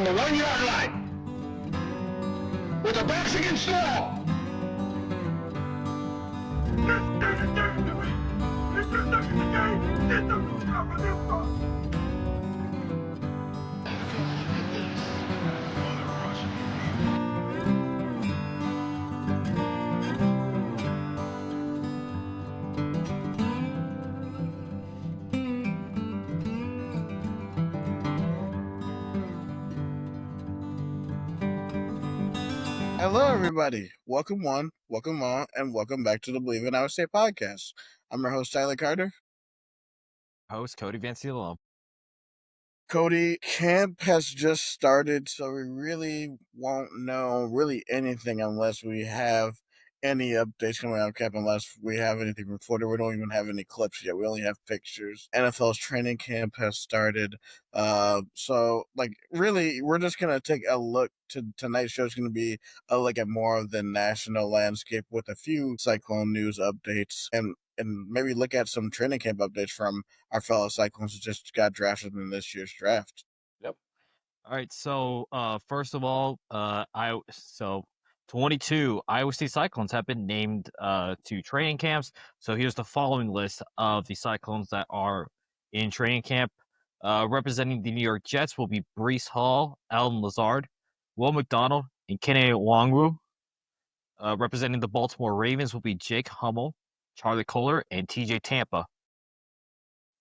on the 1-yard line with the backs against the wall. Hello, everybody. Welcome one, welcome all, and welcome back to the Bleav in USA podcast. I'm your host, Tyler Carter. Host Cody Van Cielo. Cody, camp has just started, so we really won't know really anything unless we have any updates coming out of camp, unless we have anything reported. We don't even have any clips yet. We only have pictures. NFL's training camp has started. So really, we're just gonna take a look. Tonight's show is going to be a look at more of the national landscape with a few cyclone news updates and maybe look at some training camp updates from our fellow Cyclones who just got drafted in this year's draft. Yep. All right. So, first of all, 22 Iowa State Cyclones have been named to training camps. So here's the following list of the Cyclones that are in training camp. Representing the New York Jets will be Breece Hall, Alden Lazard, Will McDonald, and Kene Nwangwu. Representing the Baltimore Ravens will be Jake Hummel, Charlie Kohler, and TJ Tampa.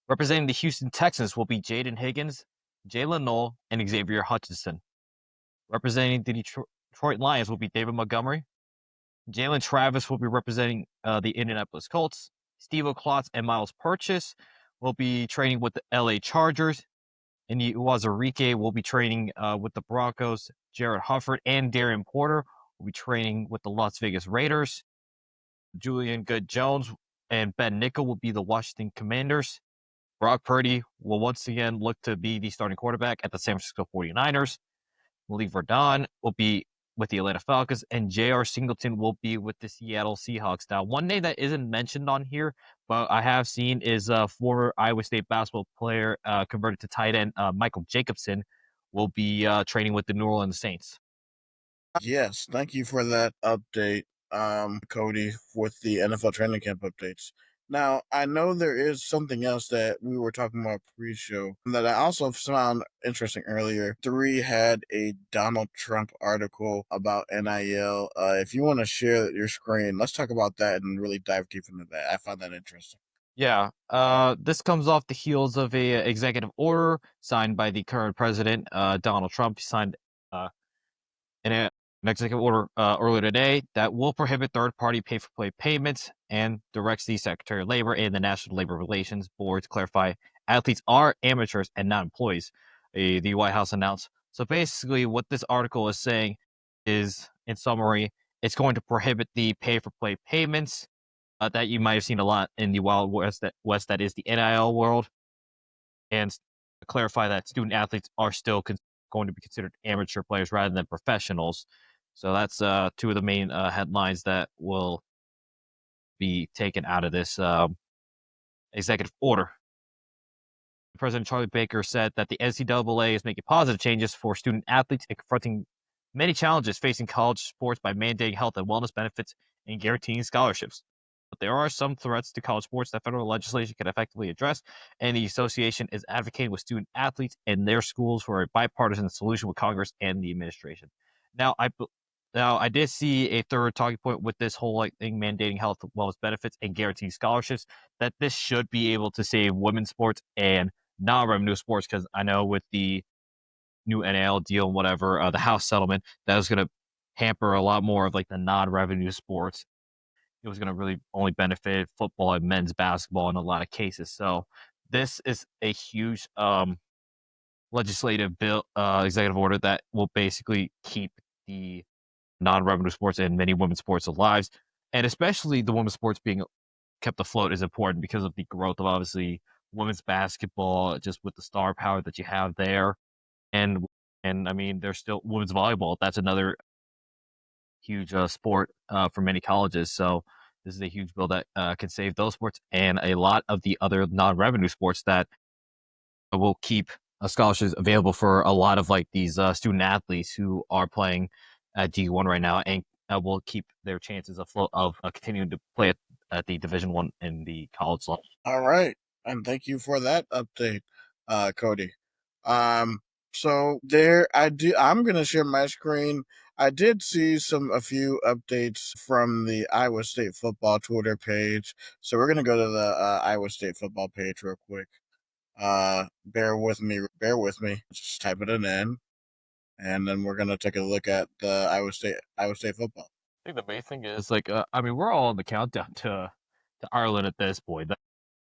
Representing the Houston Texans will be Jaden Higgins, Jalen Knoll, and Xavier Hutchinson. Representing the Detroit Lions will be David Montgomery. Jalen Travis will be representing the Indianapolis Colts. Steve Klotz and Miles Purchase will be training with the LA Chargers. And Uwazurike will be training with the Broncos. Jared Hufford and Darian Porter will be training with the Las Vegas Raiders. Julian Good-Jones and Ben Nickel will be the Washington Commanders. Brock Purdy will once again look to be the starting quarterback at the San Francisco 49ers. Bleav Verdon will be with the Atlanta Falcons, and J.R. Singleton will be with the Seattle Seahawks. Now, one name that isn't mentioned on here, but I have seen is former Iowa State basketball player converted to tight end Michael Jacobson will be training with the New Orleans Saints. Yes, thank you for that update, Cody, with the NFL training camp updates. Now, I know there is something else that we were talking about pre-show that I also found interesting earlier. 3 had a Donald Trump article about NIL. If you want to share your screen, let's talk about that and really dive deep into that. I found that interesting. Yeah, this comes off the heels of a executive order signed by the current president, Donald Trump. He signed an executive order earlier today that will prohibit third-party pay-for-play payments and directs the Secretary of Labor and the National Labor Relations Board to clarify athletes are amateurs and not employees, the White House announced. So basically what this article is saying is, in summary, it's going to prohibit the pay-for-play payments that you might have seen a lot in the Wild West, that is the NIL world, and clarify that student athletes are still going to be considered amateur players rather than professionals. So that's 2 of the main headlines that will be taken out of this executive order. President Charlie Baker said that the NCAA is making positive changes for student athletes and confronting many challenges facing college sports by mandating health and wellness benefits and guaranteeing scholarships. But there are some threats to college sports that federal legislation can effectively address, and the association is advocating with student athletes and their schools for a bipartisan solution with Congress and the administration. Now, I did see a third talking point with this whole thing mandating health and wellness benefits and guaranteeing scholarships, that this should be able to save women's sports and non-revenue sports, because I know with the new NIL deal and whatever, the House settlement, that was going to hamper a lot more of the non-revenue sports. It was going to really only benefit football and men's basketball in a lot of cases. So this is a huge legislative bill, executive order that will basically keep the non-revenue sports and many women's sports alive, and especially the women's sports being kept afloat is important because of the growth of obviously women's basketball, just with the star power that you have there, and I mean there's still women's volleyball. That's another huge sport for many colleges. So this is a huge bill that can save those sports and a lot of the other non-revenue sports that will keep scholarships available for a lot of like these student athletes who are playing at D1 right now, and will keep their chances afloat of continuing to play at the Division 1 in the college level. All right, and thank you for that update, Cody. Um, so there, I'm gonna share my screen. I did see a few updates from the Iowa State football Twitter page. So we're gonna go to the Iowa State football page real quick. Bear with me. Bear with me. Just type it in, and then we're gonna take a look at the Iowa State football. I think the main thing is like, I mean, we're all on the countdown to Ireland at this point.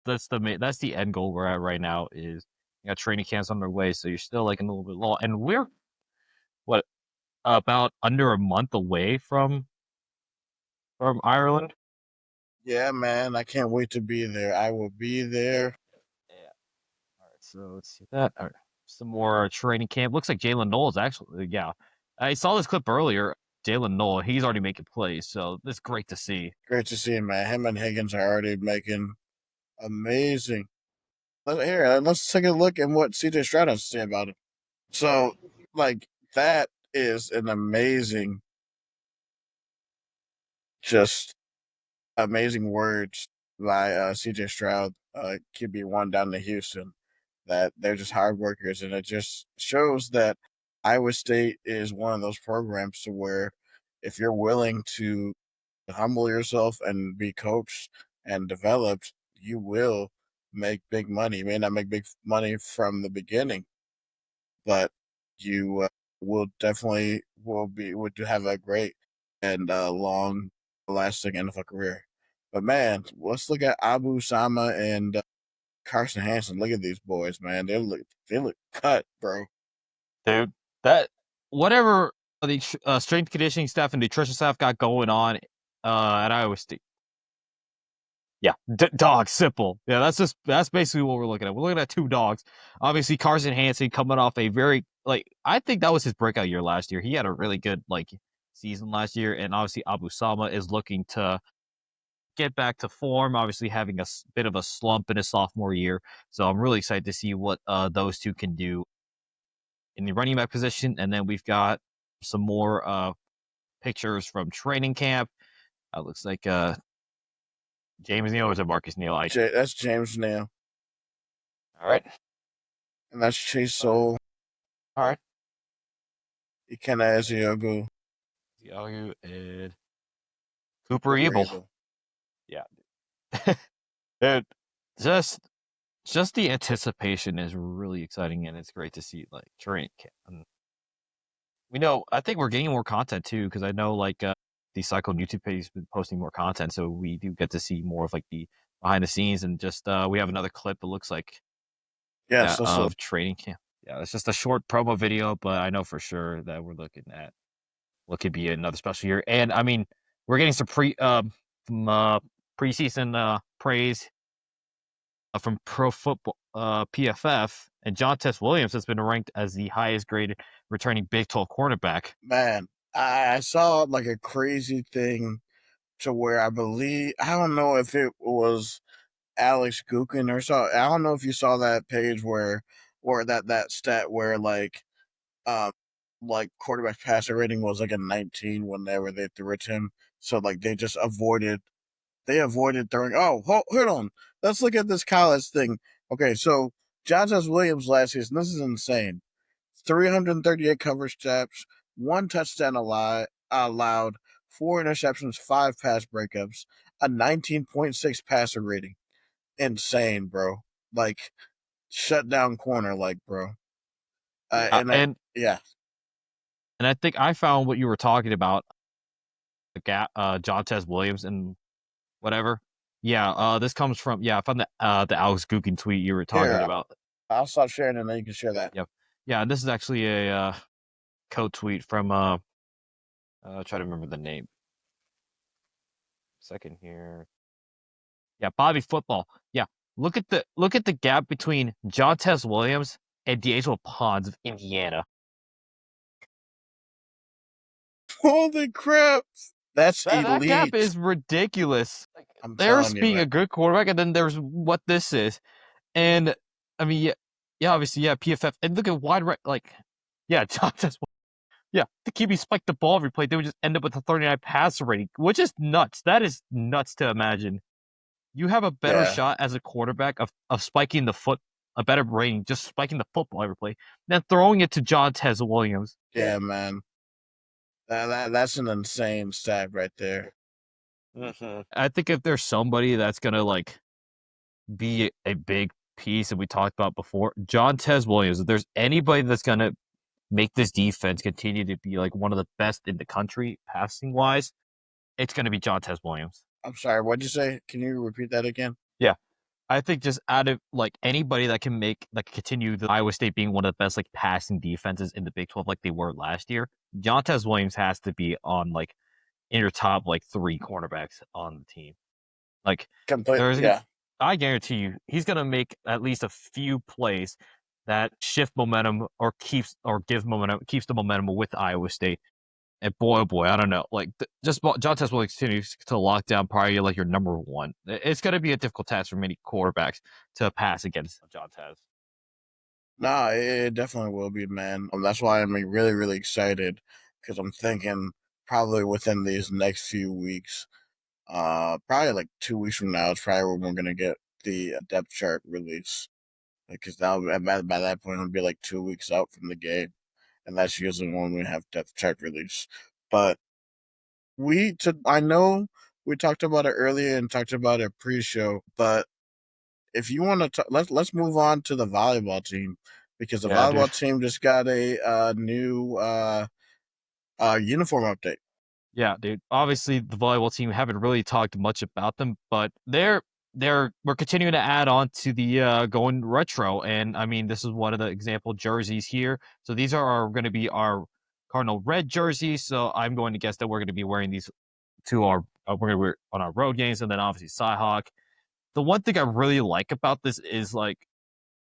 That's the end goal we're at right now. Is you got training camps on their way, so you're still like a little bit long, and we're what about under a month away from Ireland. Yeah, man, I can't wait to be there. I will be there. Yeah. All right. So let's see that. All right. Some more training camp. Looks like Jalen Knowles actually. Yeah, I saw this clip earlier. Jalen Knoll, he's already making plays, so it's great to see. Great to see him, man. Him and Higgins are already making amazing. Here, let's take a look at what CJ Stroud has to say about it. So, like, that is an amazing, just amazing words by CJ Stroud, QB1 down to Houston, that they're just hard workers. And it just shows that Iowa State is one of those programs to where if you're willing to humble yourself and be coached and developed, you will make big money. You may not make big money from the beginning, but you will definitely would have a great and long lasting NFL career. But man, let's look at Abu Sama and Carson Hansen. Look at these boys, man. They look cut, bro. Dude, that whatever the strength conditioning staff and nutrition staff got going on at Iowa State. Yeah, dog simple. Yeah, that's basically what we're looking at. We're looking at two dogs. Obviously, Carson Hansen coming off a very like I think that was his breakout year last year. He had a really good like season last year, and obviously Abu Sama is looking to get back to form. Obviously, having a bit of a slump in his sophomore year, so I'm really excited to see what those two can do in the running back position. And then we've got some more pictures from training camp. Looks like James Neal or is it Marcus Neal? That's James Nail, All right. and that's Chase Soul, All right. Ikenna Eziogu, Yagu and Cooper Cooper Evil. Evil. Yeah. Dude, just the anticipation is really exciting, and it's great to see like training camp. And we know I think we're getting more content too, because I know like the Cyclone YouTube page has been posting more content, so we do get to see more of like the behind the scenes, and just we have another clip. It looks like Yes, that's of training camp. Yeah, it's just a short promo video, but I know for sure that we're looking at what could be another special year. And I mean, we're getting some preseason praise from Pro Football PFF, and John Tess Williams has been ranked as the highest graded returning Big 12 cornerback. man. I saw like a crazy thing to where I don't know if it was Alex Gukin or so. I don't know if you saw that page where that stat where um like quarterback passer rating was like a 19 whenever they threw it to him. So like they avoided throwing. Oh, hold on. Let's look at this college thing. Okay, so John S. Williams last season. This is insane. 338 coverage snaps, one touchdown allowed, four interceptions, five pass breakups, a 19.6 passer rating. Insane, bro. Like shut down corner, like bro. Uh, and Yeah, and I think I found what you were talking about, the gap, John Tess Williams and whatever. Yeah, this comes from I found the Alex Gukin tweet you were talking here about. I'll stop sharing and then you can share that. Yep. Yeah, and this is actually a code tweet from try to remember the name. Second here. Yeah, Bobby Football. Yeah. Look at the gap between John Tess Williams and D'Angelo Pons of Indiana. Holy crap! That's That gap elite. is ridiculous. Like, I'm there's telling you, being man. a good quarterback, and then there's what this is. And I mean, yeah, Yeah, obviously, yeah, PFF. And look at yeah, yeah, the QB spiked the ball every play. They would just end up with a 39 passer rating, which is nuts. That is nuts to imagine. You have a better Yeah, shot as a quarterback of spiking the foot, a better rating, just spiking the football every play, than throwing it to John Tez Williams. yeah, man. That's an insane stat right there. I think if there's somebody that's gonna like be a big piece, and we talked about before, John Tez Williams. If there's anybody that's gonna make this defense continue to be like one of the best in the country passing wise, it's gonna be John Tez Williams. I'm sorry, what'd you say? Can you repeat that again? Yeah. I think just out of like anybody that can continue the Iowa State being one of the best like passing defenses in the Big 12 like they were last year, Jontez Williams has to be on like in your top like three cornerbacks on the team. Like Complete, there's yeah. I guarantee you he's gonna make at least a few plays that shift momentum or keeps the momentum with Iowa State. And boy, oh boy, I don't know. Like just John Test will continue to lock down probably like your number one. It's going to be a difficult task for many quarterbacks to pass against John Test. No, it definitely will be, man. That's why I'm really, really excited because I'm thinking probably within these next few weeks, probably like 2 weeks from now, is probably when we're gonna get the depth chart release. Because now by that point it'll be like 2 weeks out from the game, and that's usually when we have depth chart release. But I know we talked about it earlier and talked about it pre-show, but if you want to, let's move on to the volleyball team because the Yeah, dude. volleyball team just got a new uniform update. Yeah, dude. Obviously, the volleyball team haven't really talked much about them, but we're continuing to add on to the going retro, and I mean this is one of the example jerseys here. So these are going to be our Cardinal red jerseys. So I'm going to guess that we're going to be wearing these to our we're going to wear on our road games, and then obviously Cyhawk. The one thing I really like about this is like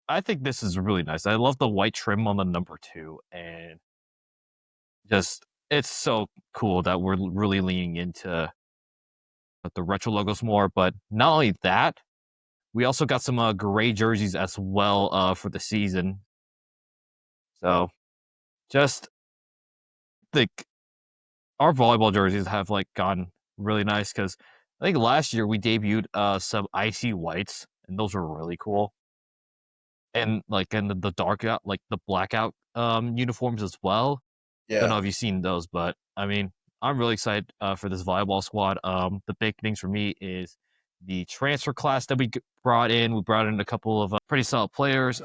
I think this is really nice. I love the white trim on the number two, and just it's so cool that we're really leaning into the retro logos more. But not only that, we also got some gray jerseys as well for the season. So just think our volleyball jerseys have like gotten really nice because I think last year we debuted some icy whites, and those were really cool. And like in the dark out, like the blackout uniforms as well. Don't Yeah, know if you've seen those, but I mean, I'm really excited for this volleyball squad. The big things for me is the transfer class that brought in. We brought in a couple of pretty solid players.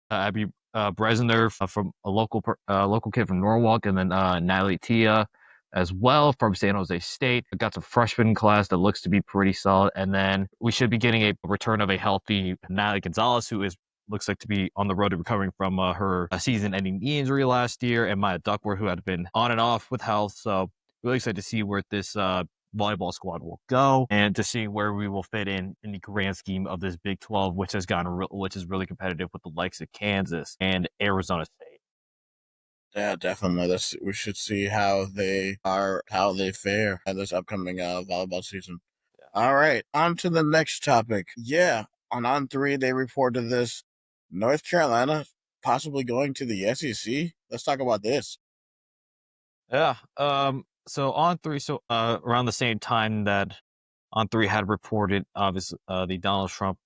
Abby Bresner from a local kid from Norwalk, and then Natalie Tia as well from San Jose State. We got some freshman class that looks to be pretty solid, and then we should be getting a return of a healthy Natalie Gonzalez, who is looks like to be on the road to recovering from her season-ending knee injury last year, and Maya Duckworth, who had been on and off with health. So really excited to see where this volleyball squad will go and to see where we will fit in the grand scheme of this Big 12, which has which is really competitive with the likes of Kansas and Arizona State. yeah, definitely. We should see how they fare at this upcoming volleyball season. Yeah. All right, on to the next topic. Yeah, on three they reported this: North Carolina possibly going to the SEC. Let's talk about this. Yeah. So on three, around the same time that on three had reported, obviously, the Donald Trump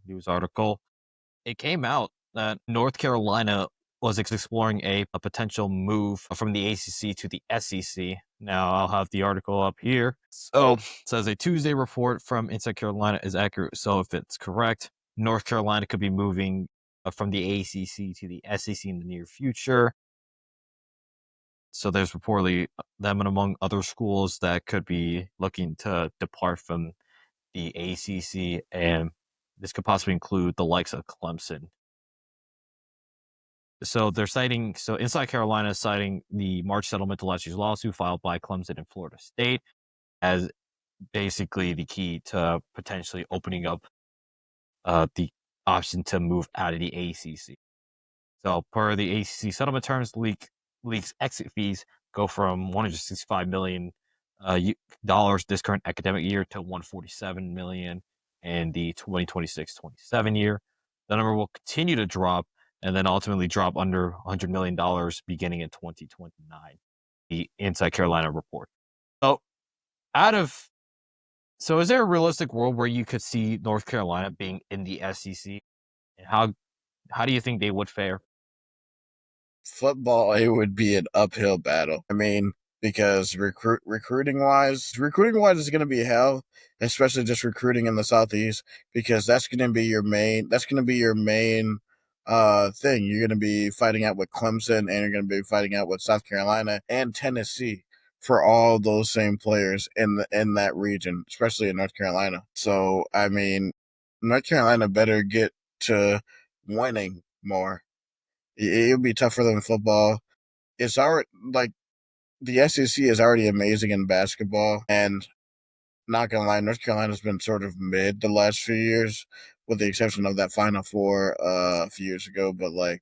news article, it came out that North Carolina was exploring a potential move from the ACC to the SEC. Now, I'll have the article up here. So, it says a Tuesday report from Inside Carolina is accurate. So, if it's correct, North Carolina could be moving from the ACC to the SEC in the near future. So, there's reportedly them and among other schools that could be looking to depart from the ACC, and this could possibly include the likes of Clemson. So they're citing, so Inside Carolina is citing the March settlement to last year's lawsuit filed by Clemson and Florida State as basically the key to potentially opening up the option to move out of the ACC. So per the ACC settlement terms, league's exit fees go from $165 million this current academic year to $147 million in the 2026-27 year. the number will continue to drop and then ultimately drop under $100 million beginning in 2029. The Inside Carolina report. So, out of is there a realistic world where you could see North Carolina being in the SEC? And how do you think they would fare? Football, it would be an uphill battle. I mean, because recruiting wise is going to be hell, especially just recruiting in the Southeast, because that's going to be your main thing. You're going to be fighting out with Clemson, and you're going to be fighting out with South Carolina and Tennessee for all those same players in that region, especially in North Carolina. So I mean, North Carolina better get to winning more. It would be tough for them in football. It's already like the SEC is already amazing in basketball, and not gonna lie, North Carolina's been sort of mid the last few years, with the exception of that Final Four a few years ago. But like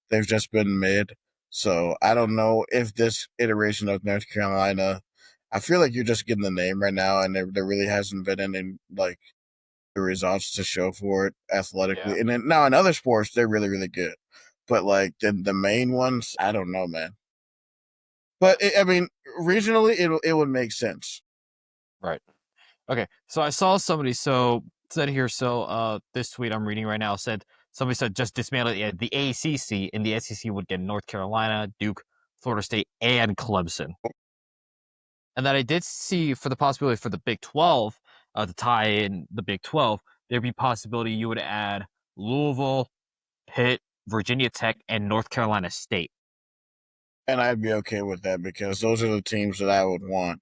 they've just been mid. So I don't know if this iteration of North Carolina. I feel like you're just getting the name right now, and there really hasn't been any like the results to show for it Yeah. athletically. And then now in other sports, they're really, really good. But like the main ones, I don't know, man. But I mean, regionally, it would make sense. Right. Okay. So I saw somebody said here. This tweet I'm reading right now said somebody said just dismantle the ACC and the SEC would get North Carolina, Duke, Florida State, and Clemson. And that I did see for the possibility for the Big 12 to tie in the Big 12, there'd be possibility you would add Louisville, Pitt, Virginia Tech, and North Carolina State. And I'd be okay with that because those are the teams that I would want.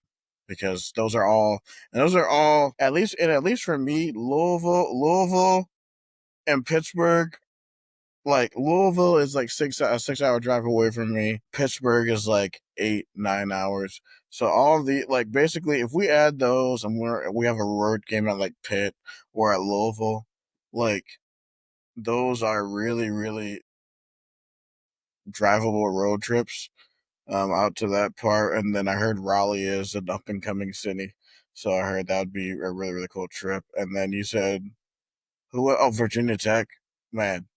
Because those are all at least for me, Louisville and Pittsburgh. Like Louisville is like a 6 hour drive away from me. Pittsburgh is like 8 9 hours. So all of the like basically, if we add those and we have a road game at like Pitt or at Louisville, like those are really really drivable road trips out to that part. And then I heard Raleigh is an up and coming city, so I heard that would be a really really cool trip. And then you said who? Oh, Virginia Tech, man.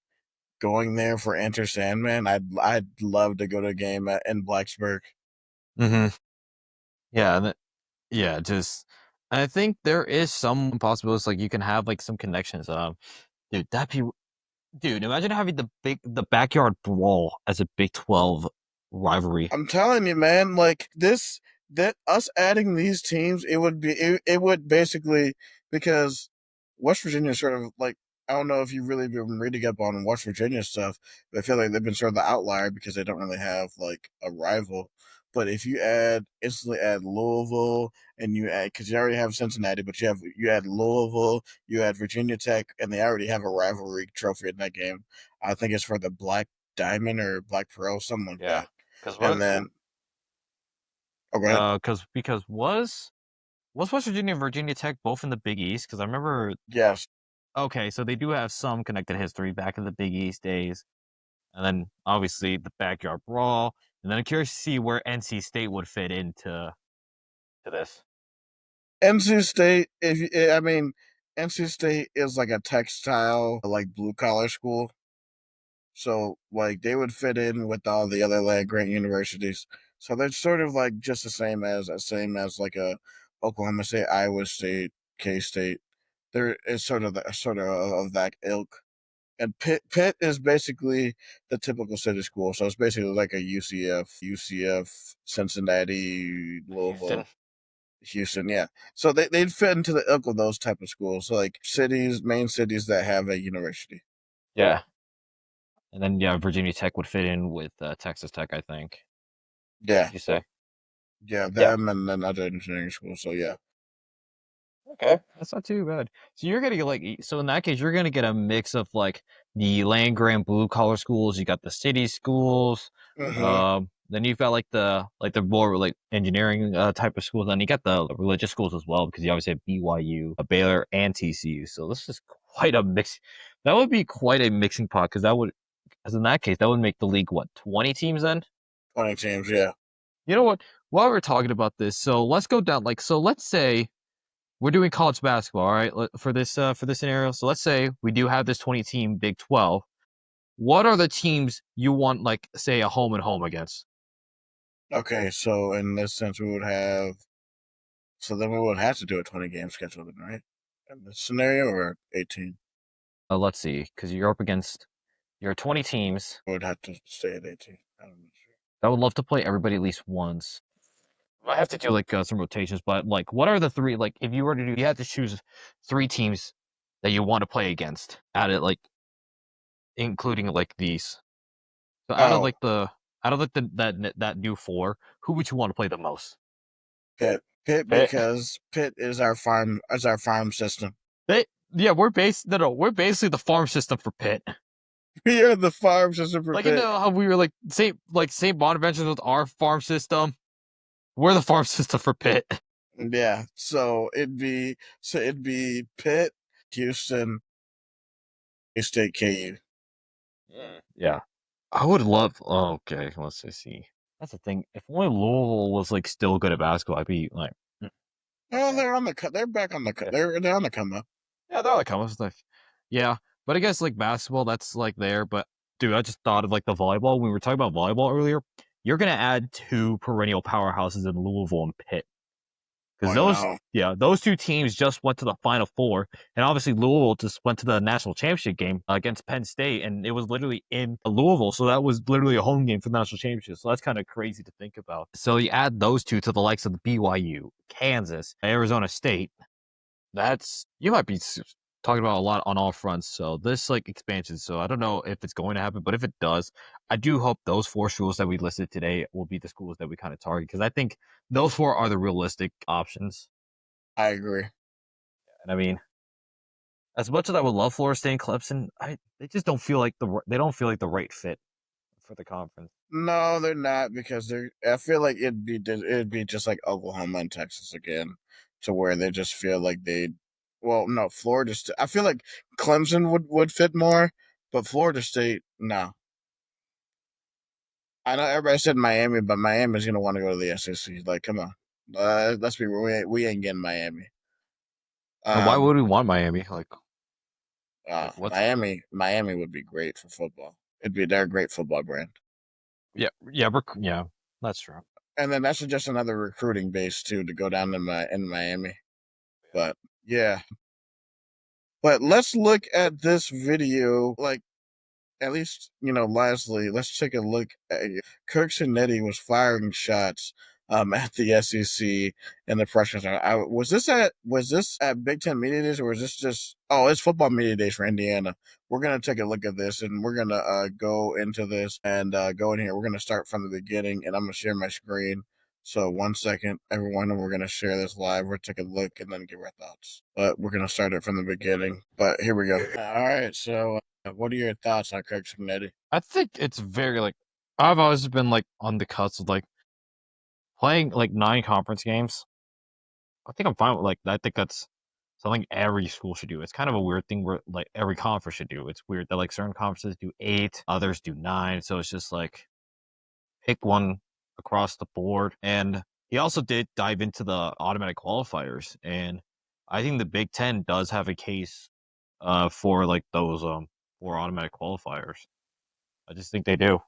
Going there for Enter Sandman, I'd love to go to a game in Blacksburg. Mm-hmm. Yeah, just I think there is some possibilities like you can have like some connections. Dude, imagine having the backyard brawl as a Big 12 rivalry. I'm telling you, man, like this that us adding these teams, it would basically because West Virginia is sort of like I don't know if you've really been reading up on West Virginia stuff, but I feel like they've been sort of the outlier because they don't really have like a rival. But if you instantly add Louisville and you add because you already have Cincinnati, but you add Louisville, you add Virginia Tech, and they already have a rivalry trophy in that game. I think it's for the Black Diamond or Black Pearl, something like Yeah, that. because And what? then, oh, go ahead. Because was West Virginia and Virginia Tech both in the Big East? Because I remember. Yes. Okay, so they do have some connected history back in the Big East days, and then obviously the backyard brawl, and then I'm curious to see where NC State would fit into to this. NC State, I mean, NC State is like a textile, like blue collar school. So, like, they would fit in with all the other land grant universities. So they're sort of like just the same as like a Oklahoma State, Iowa State, K State. There is sort of that ilk. And Pitt is basically the typical city school. So it's basically like a UCF, Cincinnati, Houston. Louisville, Houston, yeah. So they'd fit into the ilk of those type of schools. So like main cities that have a university. Yeah, and then yeah, Virginia Tech would fit in with Texas Tech, I think. Yeah, Would you say? yeah, Yeah. them and then other engineering schools. So yeah. Okay, that's not too bad. So you're gonna get so in that case, you're gonna get a mix of like the land grant blue collar schools. You got the city schools. Hmm. Then you've got like the more like engineering type of schools. And you got the religious schools as well because you obviously have BYU, Baylor, and TCU. So this is quite a mix. That would be quite a mixing pot because in that case, that would make the league what 20 teams then. 20 teams. Yeah. You know what? While we're talking about this, so let's go down. Let's say we're doing college basketball, all right? For this scenario. So let's say we do have this 20-team Big 12. What are the teams you want, like, say, a home and home against? Okay, so in this sense, we would have. So then we would have to do a 20-game schedule, then, right? In this scenario, or 18? Let's see, because you're up against your 20 teams. We would have to stay at 18. I'm not sure. I would love to play everybody at least once. I have to do like some rotations, but like, what are the three? Like, if you were to do, you had to choose 3 teams that you want to play against. At it, like, including like these. So Oh, out of like that new 4, who would you want to play the most? Pitt. Pitt, Pitt. because Pitt is our farm system. Yeah, we're basically the farm system for Pitt. We are the farm system for Like, you Pitt. know how we were like St. Bonaventure with our farm system. We're the farm system for Pitt. Yeah, so it'd be Pitt, Houston, State, KU. Yeah. I would love. Oh, okay, let's just see. That's the thing. If only Louisville was like still good at basketball, I'd be like, Oh, they're on the cut. They're back on the cut. yeah, They're on the come up. they're like kind of stuff. Yeah, but I guess like basketball, that's like there. But dude, I just thought of like the volleyball. When we were talking about volleyball earlier, you're gonna add 2 perennial powerhouses in Louisville and Pitt. Oh, Because I know. those 2 teams just went to the Final Four, and obviously Louisville just went to the national championship game against Penn State, and it was literally in Louisville, so that was literally a home game for the national championship. So that's kind of crazy to think about. So you add those 2 to the likes of the BYU, Kansas, Arizona State. That's you might be talking about a lot on all fronts. So this like expansion. So I don't know if it's going to happen, but if it does, I do hope those 4 schools that we listed today will be the schools that we kind of target, because I think those 4 are the realistic options. I agree. And I mean, as much as I would love Florida State and Clemson, they just don't feel like the right fit for the conference. No, they're not, because they're. I feel like it'd be just like Oklahoma and Texas again, to where they just feel like they. Well, no, Florida State. I feel like Clemson would fit more, but Florida State, no. I know everybody said Miami, but Miami's gonna want to go to the SEC. Like, come on, let's be real. We ain't getting Miami. And why Um, would we want Miami? Like what's Miami would be great for football. They're a great football brand. yeah, that's true. And then that's just another recruiting base too, to go down in Miami. But yeah, but let's look at this video. Like, at least, lastly, let's take a look at Kirk Cinetti was firing shots at the SEC and the freshman. Was this at Big Ten Media Days, or was this just? Oh, it's football media days for Indiana. We're gonna take a look at this, and we're gonna go into this and go in here. We're gonna start from the beginning, and I'm gonna share my screen. So 1 second, everyone, and we're gonna share this live. We'll take a look and then give our thoughts. But we're gonna start it from the beginning. But here we go. All right, so. What are your thoughts on Kirk Cinetti? I think it's very like I've always been like on the cusp of like playing like 9 conference games. I think I'm fine with like I think that's something every school should do. It's kind of a weird thing where like every conference should do. It's weird that like certain conferences do 8, others do 9. So it's just like pick one across the board. And he also did dive into the automatic qualifiers, and I think the Big Ten does have a case for like those for automatic qualifiers. I just think they do.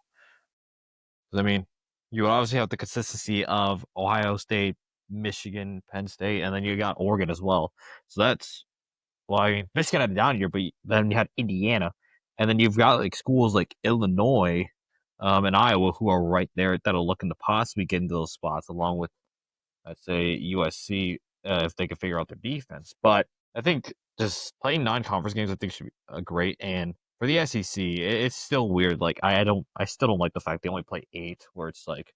'Cause, I mean, you obviously have the consistency of Ohio State, Michigan, Penn State, and then you got Oregon as well. So that's well, I mean, Michigan had it down here, but then you had Indiana, and then you've got like schools like Illinois, and Iowa who are right there that are looking to possibly get into those spots, along with I'd say USC if they can figure out their defense. But I think just playing 9 conference games, I think should be great. And for the SEC, it's still weird. Like I still don't like the fact they only play 8, where it's like,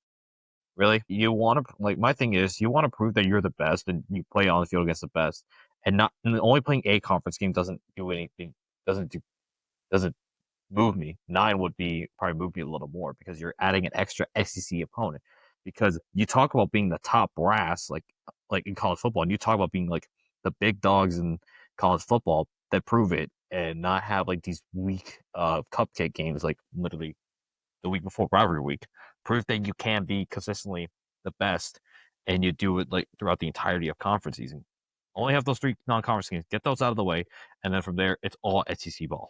really, you want to like my thing is you want to prove that you're the best and you play on the field against the best, and not and only playing 8 conference games doesn't do anything. Doesn't move me. 9 would be probably move me a little more, because you're adding an extra SEC opponent. Because you talk about being the top brass, like in college football, and you talk about being like the big dogs in college football that prove it, and not have like these weak cupcake games like literally the week before rivalry week. Prove that you can be consistently the best, and you do it like throughout the entirety of conference season. Only have those 3 non-conference games. Get those out of the way, and then from there, it's all SEC ball.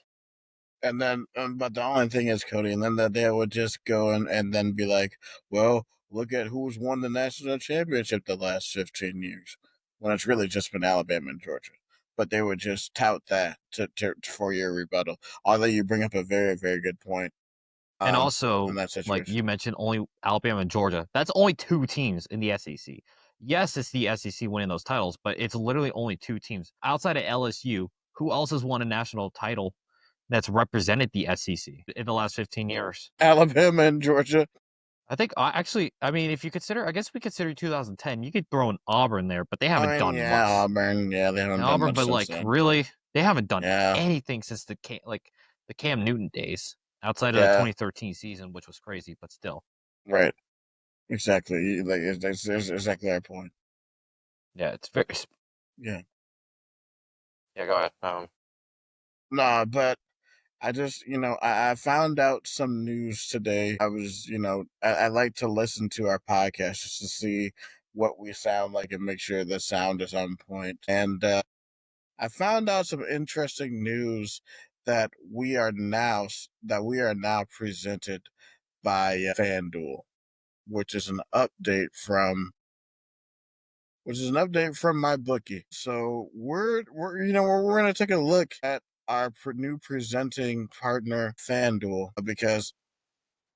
And then, but the only thing is, Cody, and then that they would just go and then be like, well, look at who's won the national championship the last 15 years, when it's really just been Alabama and Georgia. But they would just tout that for your rebuttal. Although you bring up a very, very good point. And In also, that like situation. you mentioned, only Alabama and Georgia. That's only 2 teams in the SEC. Yes, it's the SEC winning those titles, but it's literally only 2 teams outside of LSU. Who else has won a national title that's represented the SEC in the last 15 years? Alabama and Georgia. I think actually, I mean, if you consider, I guess we consider 2010. You could throw in Auburn there, but they I haven't mean, done yeah, much. Auburn. Yeah, they haven't And done Auburn, much but since like then. really, they haven't done Yeah. anything since the Cam Newton days, outside of the Yeah. 2013 season, which was crazy, but still. Right. Exactly. Like, that's exactly our point. Yeah, it's very. Yeah. Yeah, go ahead. Nah, but I just, I found out some news today. I was, I like to listen to our podcast just to see what we sound like and make sure the sound is on point. And I found out some interesting news that we are now presented by FanDuel, which is an update from my bookie. So we're gonna take a look at our new presenting partner FanDuel, because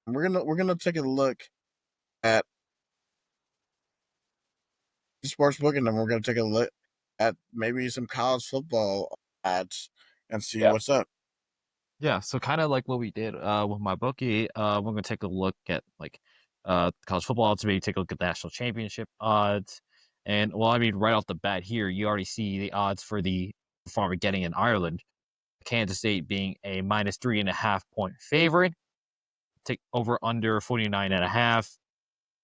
we're gonna take a look at the sports book, and then we're gonna take a look at maybe some college football ads and see Yeah. what's up. Yeah, so kind of like what we did with my bookie, we're gonna take a look at like college football odds, maybe take a look at the national championship odds. And well, I mean, right off the bat here, you already see the odds for the farmer getting in Ireland, Kansas State being a minus 3.5 point favorite, take over under 49.5,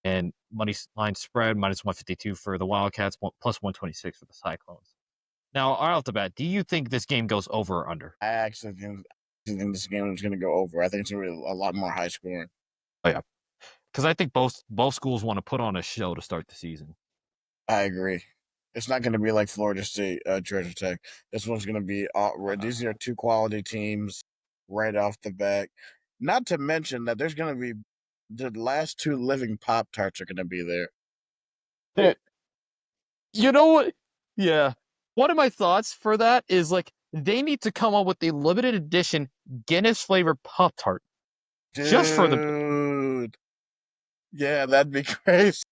and money line spread minus 152 for the Wildcats, plus 126 for the Cyclones. Now, right off the bat, do you think this game goes over or under? I actually think this game is gonna go over. I think it's gonna be a lot more high scoring. Oh yeah, because I think both schools want to put on a show to start the season. I agree. It's not going to be like Florida State, Georgia Tech. This one's going to be these are two quality teams right off the bat. Not to mention that there's going to be the last 2 living Pop Tarts are going to be there. You know what? Yeah. One of my thoughts for that is like they need to come up with a limited edition Guinness flavored Pop Tart just for the Dude. Yeah, that'd be crazy.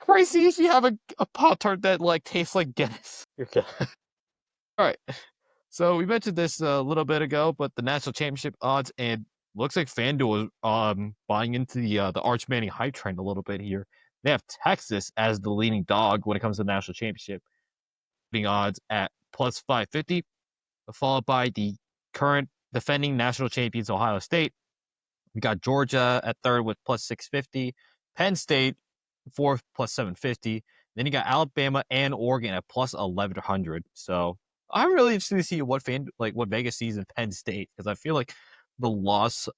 crazy if you have a Pop Tart that like tastes like Guinness. Okay. All right. So we mentioned this a little bit ago, but the national championship odds, and looks like FanDuel is buying into the Arch Manning hype train a little bit here. They have Texas as the leading dog when it comes to the national championship, betting odds at plus 550, followed by the current defending national champions Ohio State. We got Georgia at third with plus 650, Penn State fourth plus 750. Then you got Alabama and Oregon at plus 1100. So I'm really interested to see what Vegas sees in Penn State, because I feel like the loss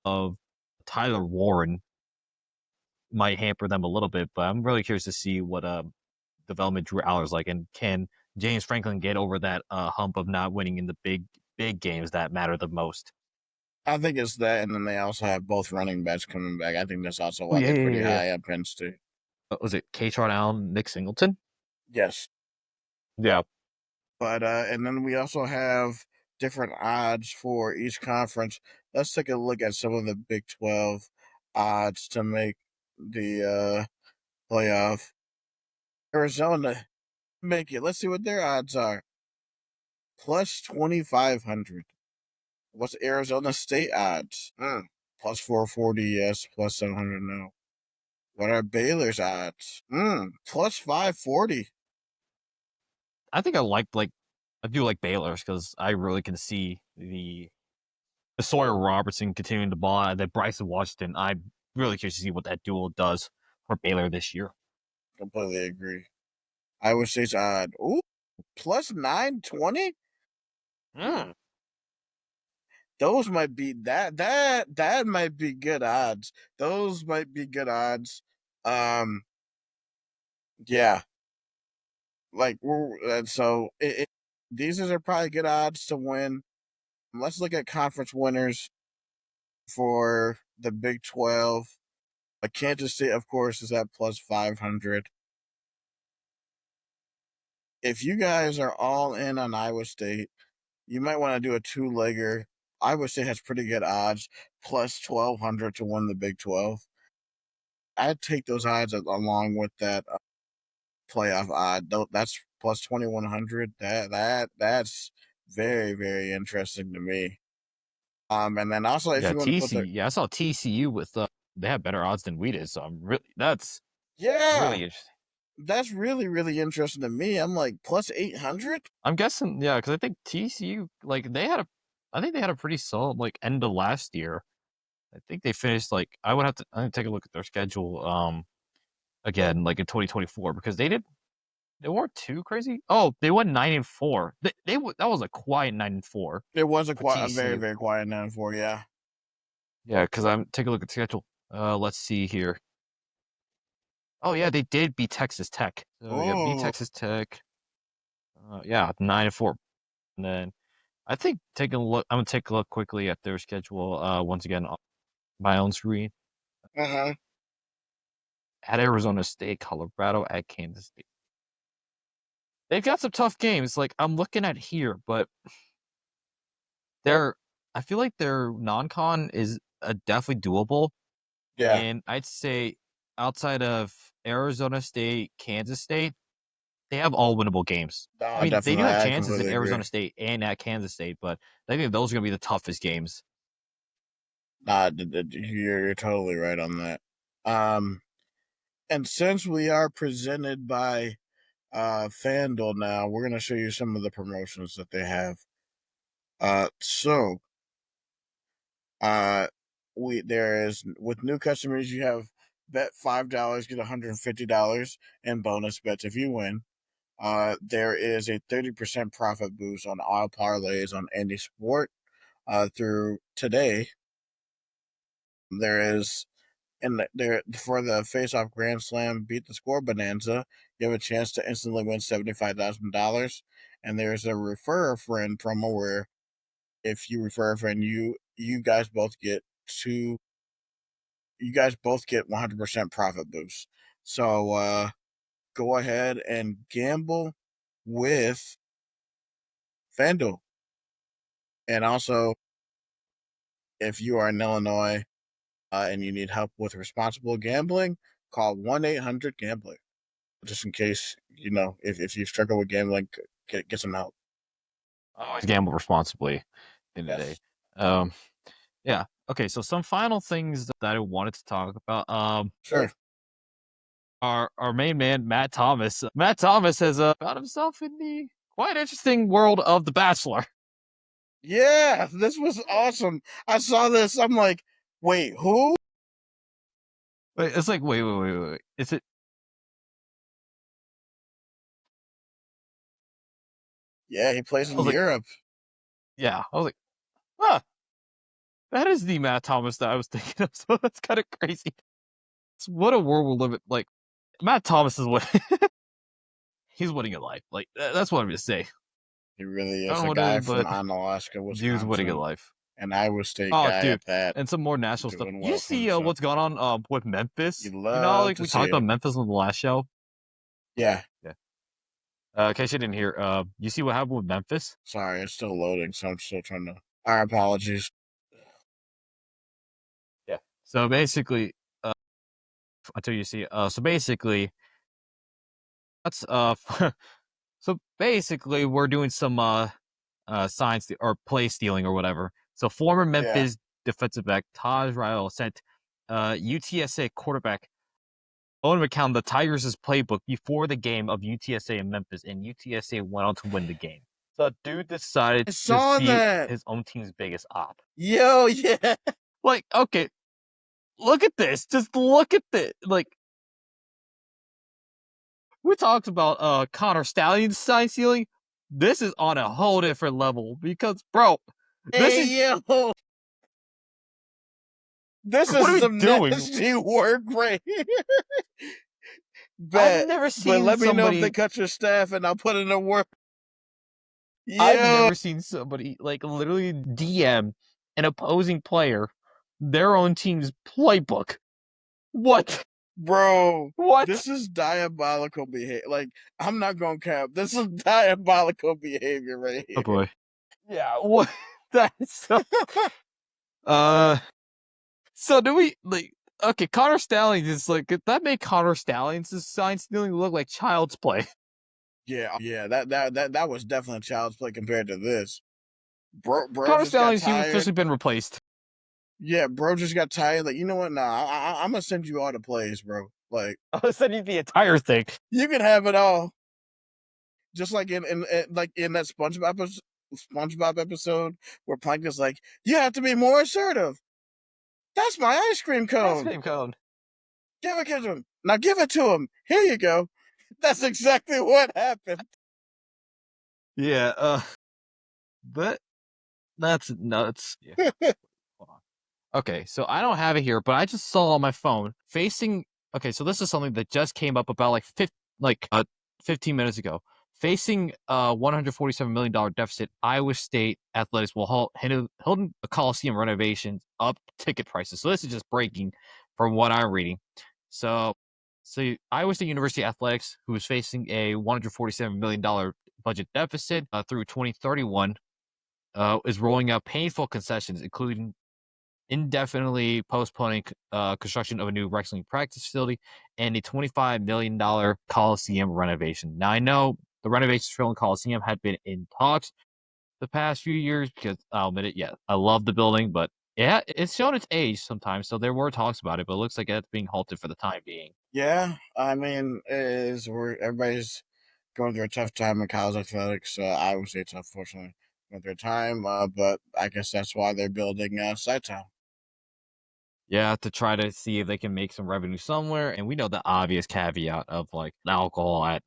of Tyler Warren might hamper them a little bit. But I'm really curious to see what development Drew Aller's like, and can James Franklin get over that hump of not winning in the big games that matter the most. I think it's that, and then they also have both running backs coming back. I think that's also Oh why yeah, they're yeah, pretty yeah, yeah. high at Penn State. Was it Katron Allen, Nick Singleton? Yes. Yeah. But and then we also have different odds for each conference. Let's take a look at some of the Big 12 odds to make the playoff. Arizona make it. Let's see what their odds are. Plus 2,500. What's Arizona State odds? Plus 440, yes. Plus 700, no. What are Baylor's odds? Plus 540. I think I do like Baylor's because I really can see the Sawyer Robertson continuing to ball out, that Bryson Washington. I'm really curious to see what that duel does for Baylor this year. Completely agree. Iowa State's odd. Ooh, plus 920? Mm. Those might be that might be good odds. Those might be good odds. Um, yeah. like these are probably good odds to win. Let's look at conference winners for the Big 12. Kansas State, of course, is at plus 500. If you guys are all in on Iowa State, you might want to do a two-legger. Iowa State has pretty good odds, plus 1,200 to win the Big 12. I'd take those odds along with that playoff odd. That's plus 2,100. That's very, very interesting to me. And then also if Yeah, you want to put the I saw TCU with they have better odds than we did, so that's yeah, really interesting. that's really, really interesting to me. I'm like plus 800. I'm guessing, yeah, because I think TCU like I think they had a pretty solid like end of last year. I think they finished like I would take a look at their schedule again like in 2024 because they weren't too crazy. Oh, they went 9-4. That was a quiet 9-4 It was for a very, TCU. very quiet 9-4. Yeah. Yeah, because I'm take a look at the schedule. Let's see here. Oh yeah, they did beat Texas Tech. So yeah, beat Oh. Texas Tech. Yeah, 9-4. And then I think taking a look. I'm gonna take a look quickly at their schedule. Once again on my own screen. Uh huh. At Arizona State, Colorado, at Kansas State. They've got some tough games. Like I'm looking at here, but their I feel like their non-con is definitely doable. Yeah. And I'd say outside of Arizona State, Kansas State, they have all winnable games. I No, mean, they do definitely. have I chances at completely agree. Arizona State and at Kansas State, but I think those are going to be the toughest games. You're totally right on that. Um, and since we are presented by FanDuel now, we're gonna show you some of the promotions that they have. So uh, we there is with new customers you have bet $5 get $150 in bonus bets if you win. There is a 30% profit boost on all parlays on any sport. Through today, there is there for the face-off Grand Slam Beat the Score Bonanza. You have a chance to instantly win $75,000, and there's a refer a friend promo where if you refer a friend, you guys both get two. You guys both get 100% profit boost. So go ahead and gamble with FanDuel. And also, if you are in Illinois and you need help with responsible gambling, call 1-800-GAMBLER. Just in case, if you struggle with gambling, get some help. Always gamble responsibly in the day. Yes. Um, yeah. Okay, so some final things that I wanted to talk about. Sure. Our main man Matt Thomas. Matt Thomas has found himself in the quite interesting world of The Bachelor. Yeah, this was awesome. I saw this. I'm like, wait, who? Wait, it's like wait. Is it? Yeah, he plays I in was like, Europe. yeah. I was like, huh. That is the Matt Thomas that I was thinking of. So that's kind of crazy. It's what a world we're living. Like Matt Thomas is what he's winning in life. Like that's what I'm gonna say. He really I is don't know a what it is, guy from but Onalaska, dude's winning in Wisconsin, life. an Iowa State Oh, guy dude, at that, and some more national stuff. doing You well for see himself. what's going on with You Memphis? You know, love like to we see talked about it. Memphis on the last show. Yeah. Yeah. In case you didn't hear, you see what happened with Memphis? Sorry, it's still loading, so I'm still trying to. Our apologies. Yeah. So basically, until you see, so basically, that's so basically we're doing some science or play stealing or whatever. So former Yeah. Memphis defensive back Taj Ryle sent UTSA quarterback Owen McCown the Tigers' playbook before the game of UTSA and Memphis, and UTSA went on to win the game. So dude decided I to just saw be that. his own team's biggest op. Yo, yeah. Like, okay, look at this. Just look at this. Like, we talked about Connor Stallion's sign stealing. This is on a whole different level because, bro, this is Hey, yo. This what are is we some doing? nasty work right here. Bet. never But seen let me know if they somebody. cut your staff, and I'll put in a work. I've Yeah, never seen somebody like literally DM an opposing player their own team's playbook. What? bro. What? This is diabolical behavior. Like, I'm not gonna cap. This is diabolical behavior right Oh here. boy. Yeah. What? That's so. So do we like? Okay, Connor Stallions is like that made Connor Stallions' sign stealing look like child's play. Yeah. That was definitely child's play compared to this. Bro Connor just got Stallions, he's tired. officially been replaced. Yeah, bro just got tired. Like, you know what? Nah, I'm gonna send you all the plays, bro. Like, I'll send you the entire thing. you can have it all. Just like in that SpongeBob episode where Plankton's like, you have to be more assertive. That's my ice cream Ice cone. cream cone. Give it to him. Now give it to him. Here you go. That's exactly what happened. Yeah. But that's nuts. Yeah. Hold on. Okay, so I don't have it here, but I just saw on my phone facing. Okay, so this is something that just came up about 15 minutes ago. Facing $147 million deficit, Iowa State athletics will halt Hilton Coliseum renovations up ticket prices. So this is just breaking from what I'm reading. So Iowa State University athletics, who is facing a $147 million budget deficit through 2031, is rolling out painful concessions, including indefinitely postponing construction of a new wrestling practice facility and a $25 million Coliseum renovation. Now, I know the renovations for Hilton Coliseum had been in talks the past few years because I'll admit it, yeah, I love the building, but yeah, it's shown its age sometimes. So there were talks about it, but it looks like it's being halted for the time being. Yeah, I mean, everybody's going through a tough time in college athletics. I would say it's unfortunately going through a time, but I guess that's why they're building Saito. Yeah, to try to see if they can make some revenue somewhere. And we know the obvious caveat of like alcohol at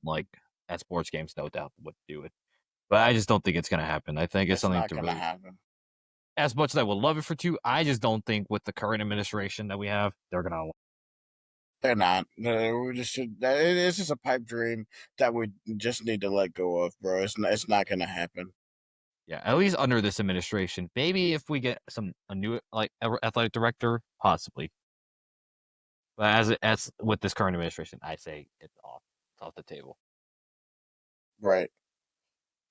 sports games, no doubt would do it. But I just don't think it's gonna happen. I think it's It's something not to gonna really, happen. as much as I would love it for two, I just don't think with the current administration that we have, they're gonna. They're not. It's just a pipe dream that we just need to let go of, bro. It's not gonna happen. Yeah, at least under this administration. Maybe if we get a new athletic director, possibly. But as with this current administration, I say it's off the table. Right.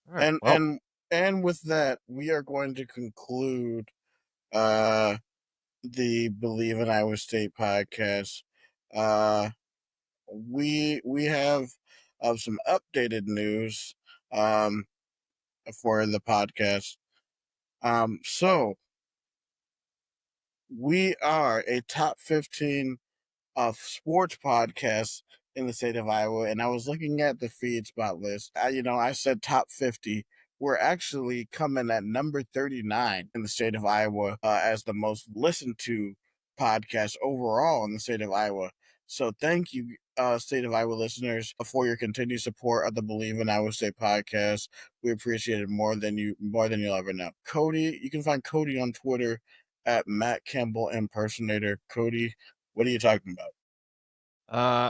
All right. And Well, and and with that, we are going to conclude uh the Bleav in Iowa State podcast. Uh we have some updated news um for the podcast. So we are a top 15 of sports podcasts in the state of Iowa, and I was looking at the feed spot list. I said top 50. We're actually coming at number 39 in the state of Iowa as the most listened to podcast overall in the state of Iowa. So thank you, state of Iowa listeners, for your continued support of the Bleav in Iowa State podcast. We appreciate it more than you'll ever know. Cody, you can find Cody on Twitter at Matt Campbell Impersonator. Cody, what are you talking about?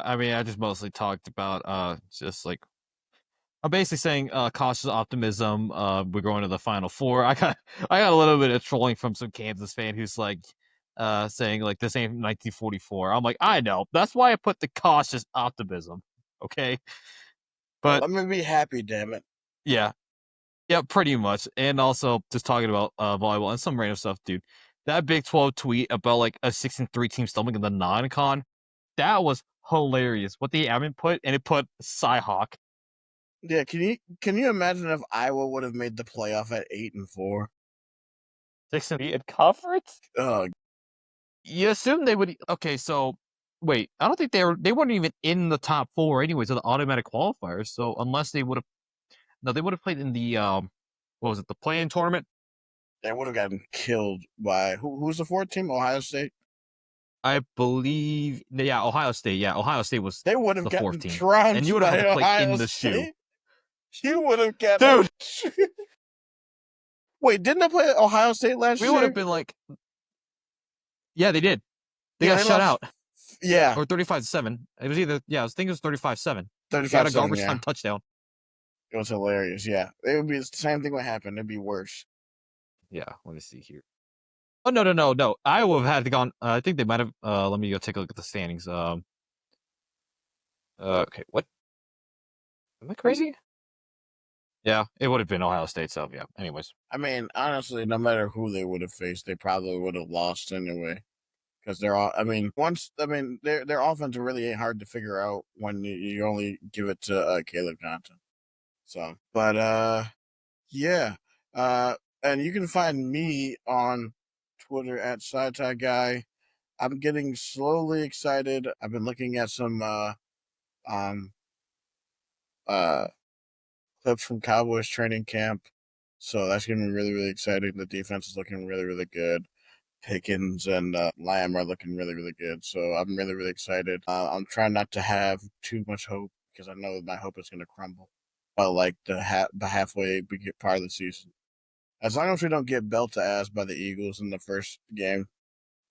I mean, I just mostly talked about just like I'm basically saying cautious optimism. We're going to the Final Four. I got a little bit of trolling from some Kansas fan who's like saying like this ain't 1944. I'm like, I know. That's why I put the cautious optimism. Okay. Well, But let me be happy, damn it. yeah. Yeah, pretty much. And also just talking about volleyball and some random stuff, dude. That Big 12 tweet about like a 6-3 team stumbling in the non-con, that was hilarious. What the admin put, and it put Cyhawk. Yeah, can you imagine if Iowa would have made the playoff at 8-4? 6-3 in conference? Oh, You assume they would. Okay, so wait, I don't think they weren't even in the top four anyways of the automatic qualifiers. So unless they would have, no, they would have played in the what was it, the play-in tournament? they would have gotten killed by who's the fourth team? Ohio State. I Bleav, yeah, Ohio State. Yeah, Ohio State was They would have the fourth gotten team, and you trounced would have had by to play Ohio in the shoe, State. You would have gotten. dude. Wait, didn't they play Ohio State last We would have year? been like, yeah, they did. They Yeah, got they shut lost. out. Yeah, or 35-7. It was either I think it was 35-7. He had 35 a garbage yeah. time touchdown. It was hilarious. Yeah, it would be the same thing would happen. It'd be worse. Yeah, let me see here. Oh no! Iowa have had gone. I think they might have. Let me go take a look at the standings. Okay, what? Am I crazy? Yeah, it would have been Ohio State. So yeah. Anyways, I mean, honestly, no matter who they would have faced, they probably would have lost anyway. Because they're all, I mean, their offense really ain't hard to figure out when you only give it to Caleb Johnson. So, but yeah, uh, and you can find me on Twitter at SciTi Guy. I'm getting slowly excited. I've been looking at some um uh clips from Cowboys training camp, so that's gonna be really really exciting. The defense is looking really really good. Pickens and Lamb are looking really, really good. So I'm really, really excited. I'm trying not to have too much hope because I know my hope is going to crumble. But like the halfway part of the season, as long as we don't get belt to ass by the Eagles in the first game,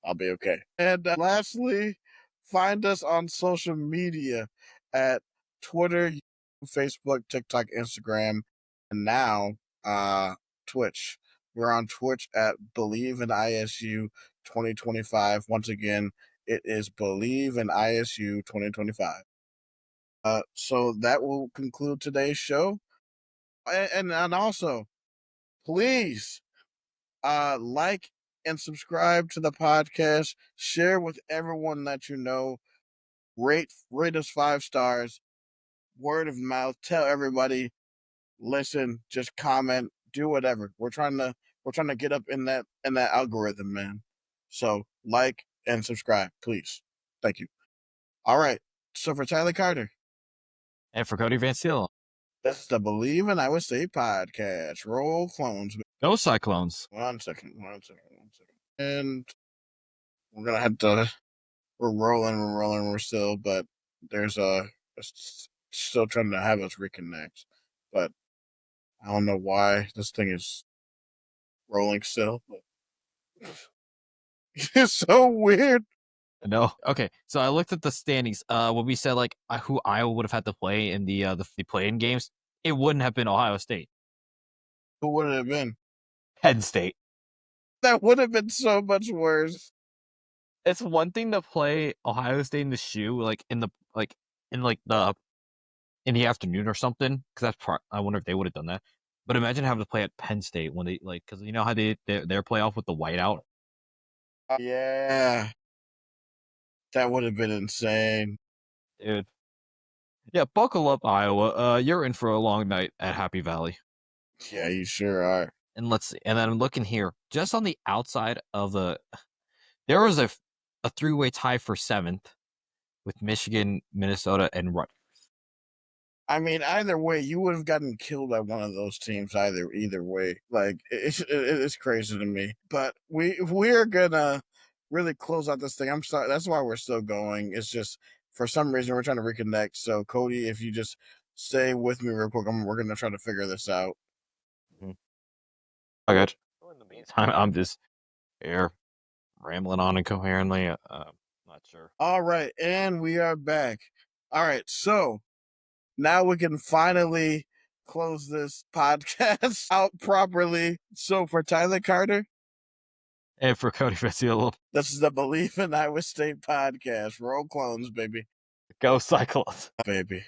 I'll be okay. And lastly, find us on social media at Twitter, Facebook, TikTok, Instagram, and now Twitch. We're on Twitch at Bleav in ISU 2025. Once again, it is Bleav in ISU 2025. So that will conclude today's show. And also, please like and subscribe to the podcast. Share with everyone that you know. Rate us 5 stars. Word of mouth. Tell everybody. Listen. Just comment. Do whatever. We're trying to get up in that algorithm, man. So like and subscribe, please. Thank you. All right. So for Tyler Carter, and for Cody Van Seal, this is the Bleav in Iowa State podcast. Roll clones. no Cyclones. 1 second. 1 second. 1 second. And we're gonna have to. We're rolling, we're still, but there's still trying to have us reconnect. But I don't know why this thing is rolling still. But it's so weird. No. Okay, so I looked at the standings. When we said like who Iowa would have had to play in the play-in games, it wouldn't have been Ohio State. Who would it have been? Penn State. That would have been so much worse. It's one thing to play Ohio State in the shoe, like in the in like the in the afternoon or something, because I wonder if they would have done that. But imagine having to play at Penn State when they like, because you know how their playoff with the whiteout. Yeah, that would have been insane. Dude. Yeah, buckle up, Iowa. You're in for a long night at Happy Valley. Yeah, you sure are. And let's see. And then I'm looking here, just on the outside of there was a three-way tie for 7th with Michigan, Minnesota, and Rutgers. I mean, either way, you would have gotten killed by one of those teams. Either way, like it's crazy to me. But we're gonna really close out this thing. I'm sorry. That's why we're still going. It's just for some reason we're trying to reconnect. So Cody, if you just stay with me real quick, we're gonna try to figure this out. Mm-hmm. Okay. In the meantime, I'm just here rambling on incoherently. Not sure. All right, and we are back. All right, so now we can finally close this podcast out properly. So for Tyler Carter, And for Cody Vecchio, this is the Bleav in Iowa State podcast. Roll clones, baby. go Cyclones. Baby.